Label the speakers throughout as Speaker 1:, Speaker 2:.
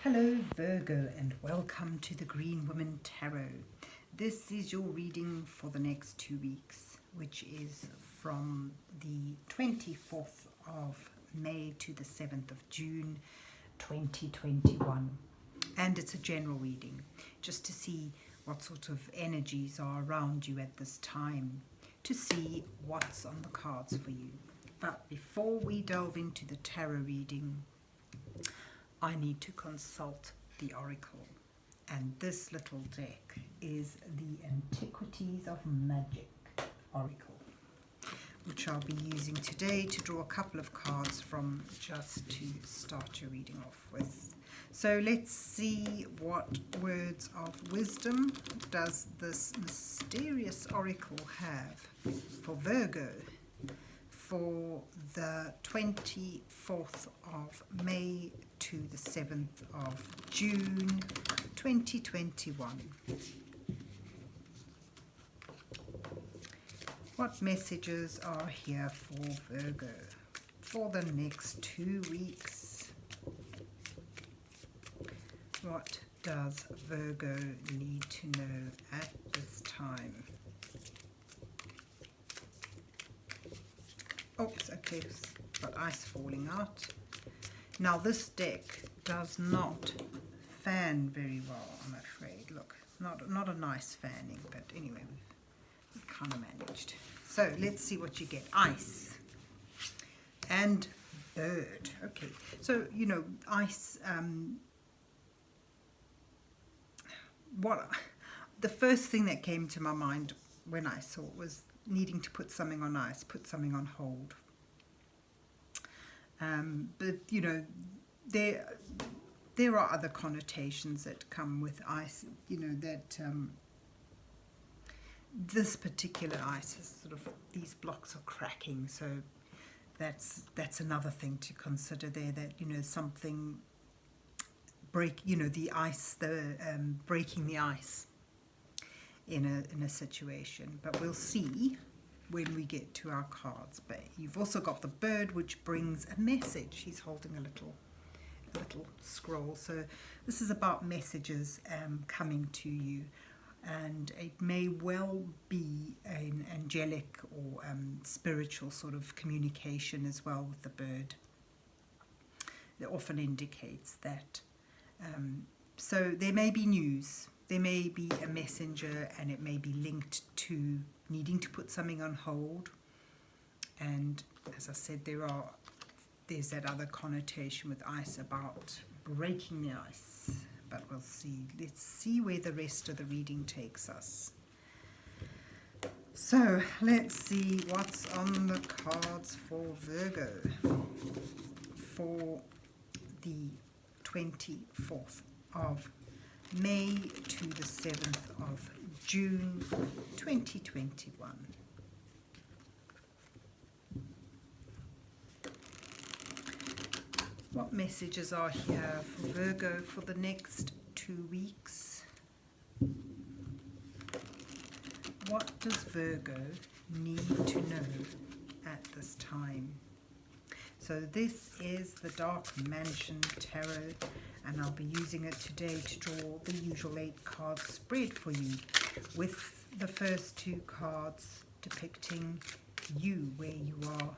Speaker 1: Hello Virgo, and welcome to the Green Woman Tarot. This is your reading for the next 2 weeks, which is from the 24th of May to the 7th of June 2021. And it's a general reading, just to see what sort of energies are around you at this time, to see what's on the cards for you. But before we delve into the tarot reading, I need to consult the oracle, and this little deck is the Antiquities of Magick oracle, which I'll be using today to draw a couple of cards from, just to start your reading off with. So let's see what words of wisdom does this mysterious oracle have for Virgo for the 24th of May to the 7th of June 2021. What messages are here for Virgo for the next 2 weeks? What does Virgo need to know at this time? Oops, okay, got ice falling out. Now this deck does not fan very well, I'm afraid. Look, not a nice fanning, but anyway, we've kind of managed. So let's see what you get. Ice and bird. Okay, so you know, ice. The first thing that came to my mind when I saw it was needing to put something on ice, put something on hold. But you know, there are other connotations that come with ice. You know that this particular ice is sort of, these blocks are cracking, so that's another thing to consider there. That, you know, something the ice, breaking the ice in a situation. But we'll see when we get to our cards. But you've also got the bird, which brings a message. He's holding a little scroll. So this is about messages coming to you, and it may well be an angelic or spiritual sort of communication as well with the bird. It often indicates that. So there may be news, there may be a messenger, and it may be linked to needing to put something on hold. And as I said, there's that other connotation with ice about breaking the ice. But we'll see. Let's see where the rest of the reading takes us. So let's see what's on the cards for Virgo for the 24th of May to the 7th of June 2021. What messages are here for Virgo for the next 2 weeks? What does Virgo need to know at this time? So this is the Dark Mansion Tarot, and I'll be using it today to draw the usual 8 card spread for you, with the first 2 cards depicting you, where you are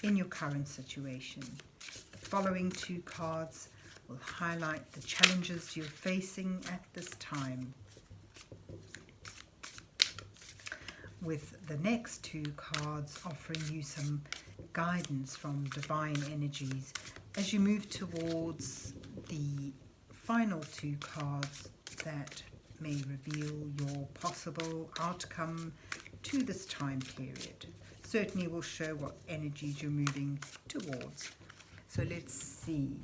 Speaker 1: in your current situation. The following 2 cards will highlight the challenges you're facing at this time, with the next 2 cards offering you some guidance from divine energies as you move towards the final 2 cards that may reveal your possible outcome to this time period. Certainly will show what energies you're moving towards. So let's see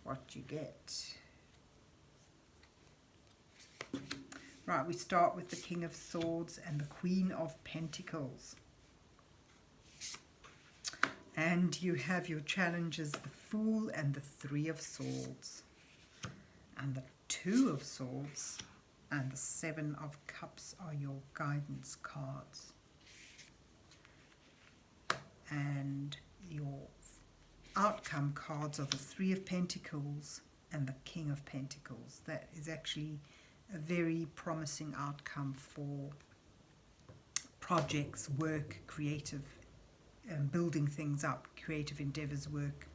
Speaker 1: what you get. Right, we start with the King of Swords and the Queen of Pentacles. And you have your challenges, the Fool and the 3 of Swords. And the 2 of Swords and the 7 of Cups are your guidance cards. And your outcome cards are the Three of Pentacles and the King of Pentacles. That is actually a very promising outcome for projects, work, creative, building things up, creative endeavors, work,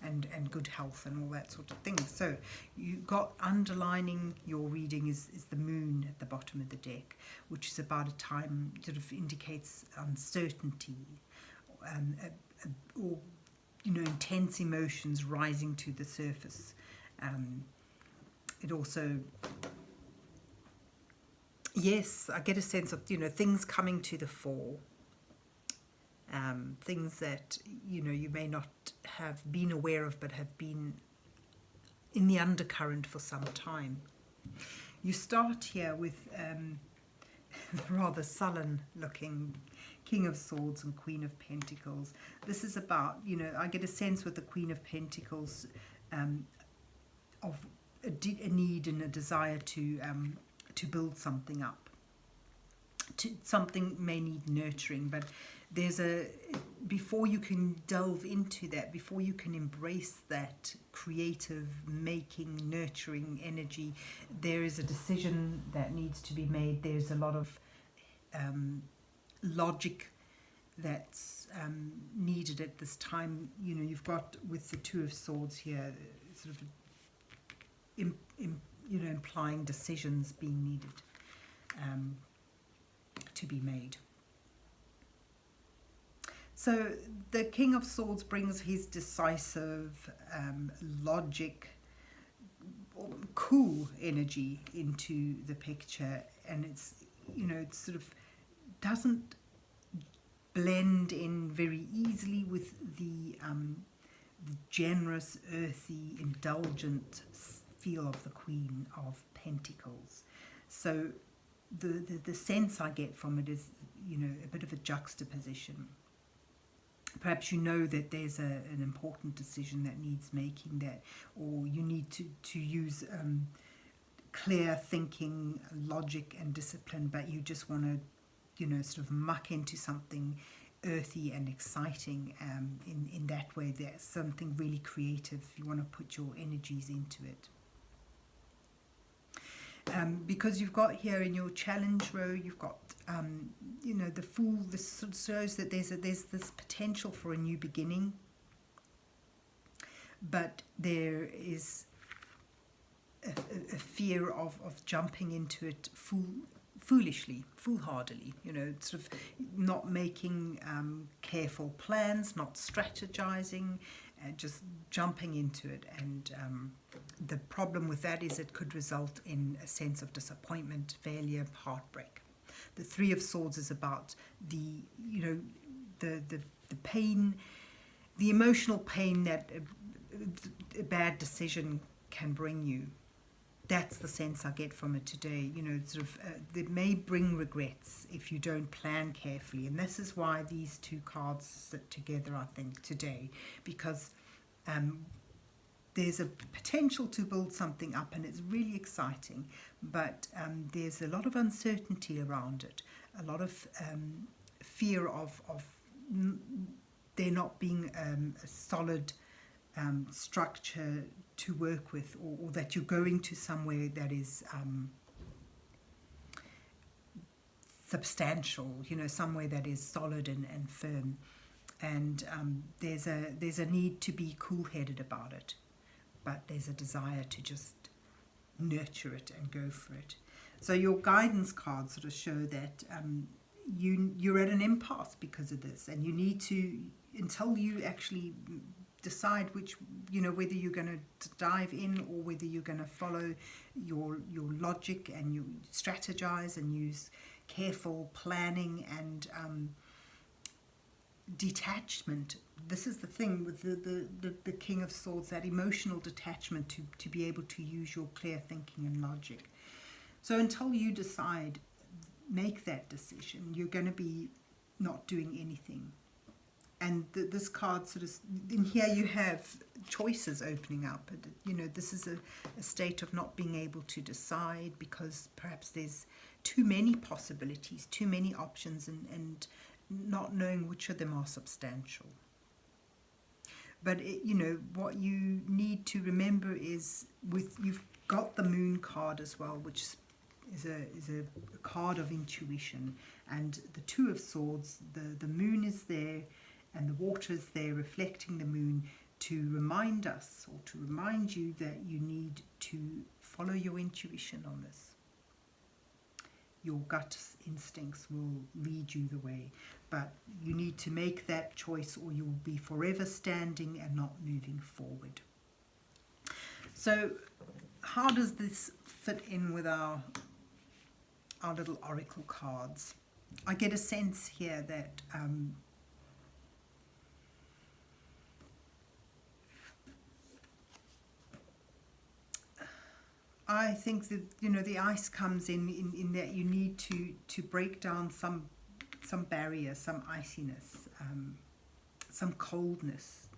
Speaker 1: and good health and all that sort of thing. So you got underlining your reading is the moon at the bottom of the deck, which is about a time, sort of indicates uncertainty, or intense emotions rising to the surface. It also, yes, I get a sense of things coming to the fore. Things that you may not have been aware of but have been in the undercurrent for some time. You start here with the rather sullen looking King of Swords and Queen of Pentacles. This is about, I get a sense with the Queen of Pentacles of a need and a desire to build something up. Something may need nurturing, but before you can delve into that, before you can embrace that creative, making, nurturing energy, there is a decision that needs to be made. There's a lot of logic that's needed at this time. You've got with the Two of Swords here, sort of implying decisions being needed to be made. So the King of Swords brings his decisive logic, cool energy into the picture, and it's it sort of doesn't blend in very easily with the generous, earthy, indulgent feel of the Queen of Pentacles. So the sense I get from it is a bit of a juxtaposition. Perhaps that there's an important decision that needs making, or you need to use clear thinking, logic and discipline, but you just want to sort of muck into something earthy and exciting. In that way, there's something really creative. You want to put your energies into it. Because you've got here in your challenge row, you've got the Fool. This sort of shows that there's this potential for a new beginning, but there is a fear of jumping into it foolishly, foolhardily. Sort of not making careful plans, not strategizing, just jumping into it. And the problem with that is it could result in a sense of disappointment, failure, heartbreak. The Three of Swords is about the pain, the emotional pain that a bad decision can bring you. That's the sense I get from it today. It may bring regrets if you don't plan carefully. And this is why these two cards sit together, I think, today. Because there's a potential to build something up and it's really exciting. But there's a lot of uncertainty around it. A lot of fear of there not being a solid structure to work with, or that you're going to somewhere that is substantial, somewhere that is solid and firm. And there's a need to be cool-headed about it, but there's a desire to just nurture it and go for it. So your guidance cards sort of show that you're at an impasse because of this, and you need to, until you actually decide whether you're going to dive in or whether you're going to follow your logic and you strategize and use careful planning and detachment. This is the thing with the King of Swords, that emotional detachment to be able to use your clear thinking and logic. So until you decide, make that decision, you're going to be not doing anything. And this card sort of, in here you have choices opening up. This is a state of not being able to decide because perhaps there's too many possibilities, too many options, and not knowing which of them are substantial. But what you need to remember is you've got the Moon card as well, which is a card of intuition, and the Two of Swords. The Moon is there, and the water is there, reflecting the Moon, to remind us, or to remind you, that you need to follow your intuition on this. Your gut instincts will lead you the way, but you need to make that choice, or you'll be forever standing and not moving forward. So how does this fit in with our little oracle cards? I get a sense here that I think that the ice comes in that you need to break down some barrier, some iciness, some coldness.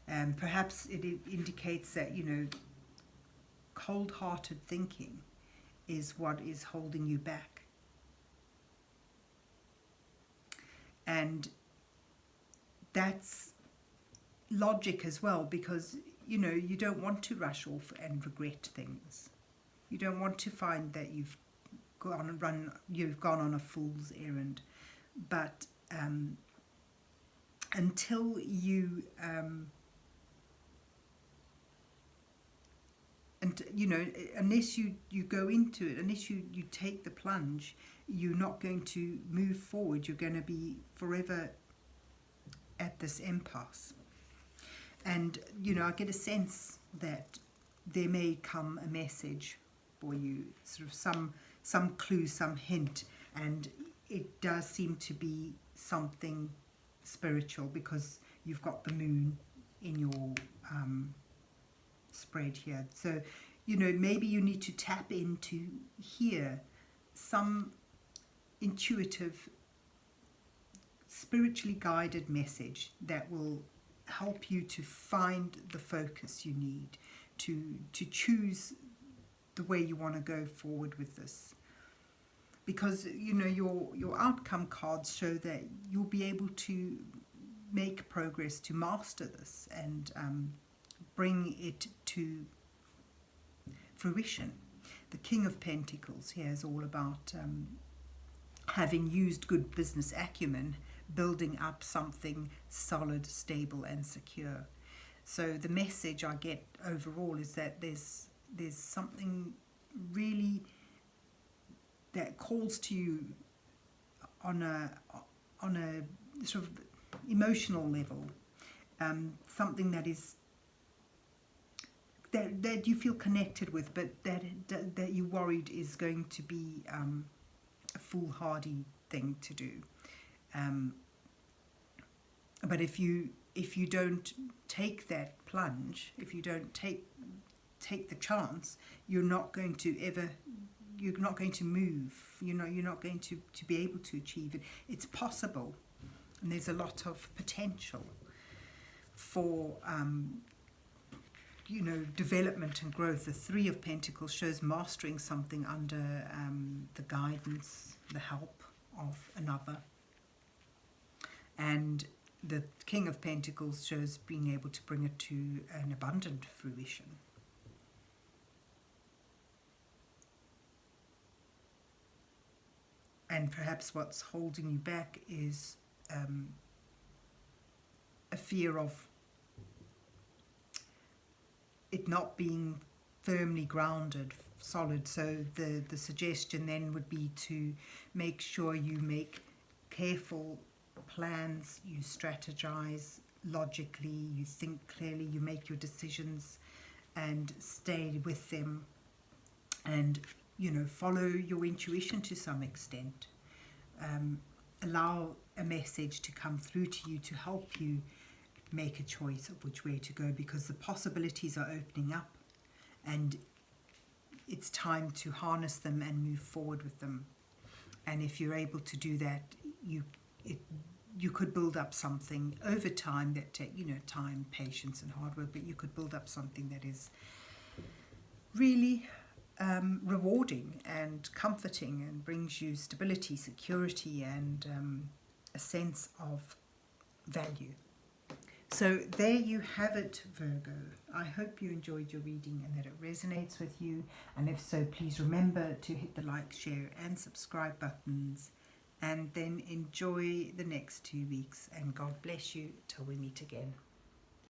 Speaker 1: Perhaps it indicates that cold-hearted thinking is what is holding you back, and that's logic as well, because you don't want to rush off and regret things. You don't want to find that you've gone on a fool's errand. But until you unless you go into it, unless you take the plunge, you're not going to move forward. You're going to be forever at this impasse. And I get a sense that there may come a message for you, sort of some clue, some hint, and it does seem to be something spiritual, because you've got the Moon in your spread here. So maybe you need to tap into here some intuitive, spiritually guided message that will help you to find the focus you need to choose the way you want to go forward with this. Because your outcome cards show that you'll be able to make progress, to master this, and bring it to fruition. The King of Pentacles here is all about having used good business acumen, building up something solid, stable and secure. So the message I get overall is that there's something really that calls to you on a sort of emotional level, something that is that you feel connected with, but that you're worried is going to be a foolhardy thing to do. But if you don't take that plunge, if you don't take the chance, you're not going to move. You're not going to be able to achieve it. It's possible, and there's a lot of potential for development and growth. The Three of Pentacles shows mastering something under the guidance, the help of another. And the King of Pentacles shows being able to bring it to an abundant fruition. And perhaps what's holding you back is a fear of it not being firmly grounded, solid. So the suggestion then would be to make sure you make careful plans, you strategize logically, you think clearly, you make your decisions and stay with them, and follow your intuition to some extent. Allow a message to come through to you to help you make a choice of which way to go, because the possibilities are opening up and it's time to harness them and move forward with them. And if you're able to do that, you could build up something over time that take time, patience and hard work, but you could build up something that is really rewarding and comforting and brings you stability, security and a sense of value. So there you have it, Virgo. I hope you enjoyed your reading and that it resonates with you. And if so, please remember to hit the like, share and subscribe buttons. And then enjoy the next 2 weeks. And God bless you till we meet again.